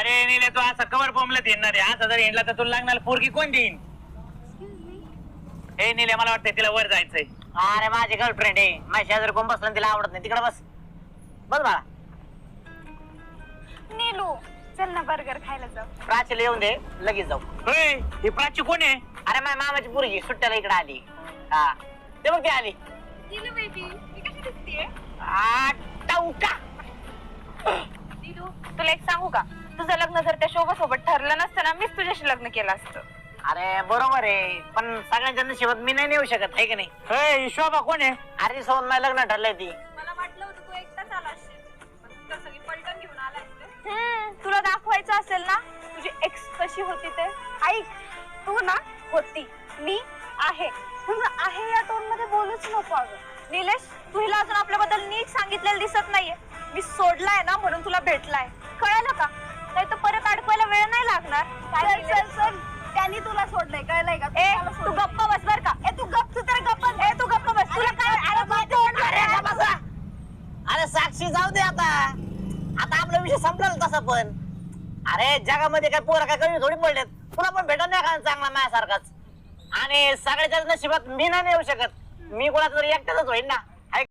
अरे नीले तू असं कवर बोंबलत येणार आहे, असं जर येणला तर तुला लागणार पोरगी कोण देईन? हे नीले मला वाटतंय तिला वर जायचंय. अरे माझी गर्लफ्रेंड आहे, माझ्या शेजारी कोण बसलं तिला आवडत नाही, तिकडे बस बस बाळा. नीलू चल ना बर्गर खायला जाऊ. प्राचीला येऊन दे, लगेच जाऊ. होय, ही प्राची कोण आहे? अरे माझ्या मामाची पोरगी सुट्ट्याला इकडे आली. हा ते मग ती आली. नीलू बेबी मी कशी दिसतेय? टाऊका. नीलू तुला एक सांगू का, तुझं लग्न जर त्या शोभा सोबत ठरलं नसतं ना, मीच तुझ्याशी लग्न केलं असतं. अरे बरोबर आहे, पण सगळ्यांच्या नशिबात मी नाही नेऊ शकत आहे की नाही. होय, ही शोभा कोण आहे? अरे सोबत माझं लग्न ठरलंय ती. मला वाटलं होतं तू एकटाच आला असशील, पण सगळी पलटण घेऊन आलाय. तुला दाखवायचं असेल ना तुझी एक्स कशी होती ते. ऐक, तू ना होती, मी आहे. तुझं आहे या टोन मध्ये बोलूच नको. अगं निलेश, तू हिला अजून आपल्याबद्दल नीट सांगितलेलं दिसत नाहीये. मी सोडलाय ना म्हणून तुला भेटलाय, कळलं का? नाही तर परत अडकवायला वेळ नाही लागणार. चल त्यांनी तुला सोडलंय, कळलंय का? ए तू गप्प बस बर का. ए तू गप्प, तू तर गप्प. ए तू गप्प बस. तुला काय अरे साक्षी जाऊ दे आता, आता आपला विषय संपला तसा. पण अरे जगामध्ये काय पोरं काय कमी थोडी पडलेत, तुला पण भेटत नाही का चांगला माझ्यासारखाच. आणि सगळ्याच्या नशिबात मी नाही येऊ शकत, मी कोणाचं तरी एकट्याच होईन ना.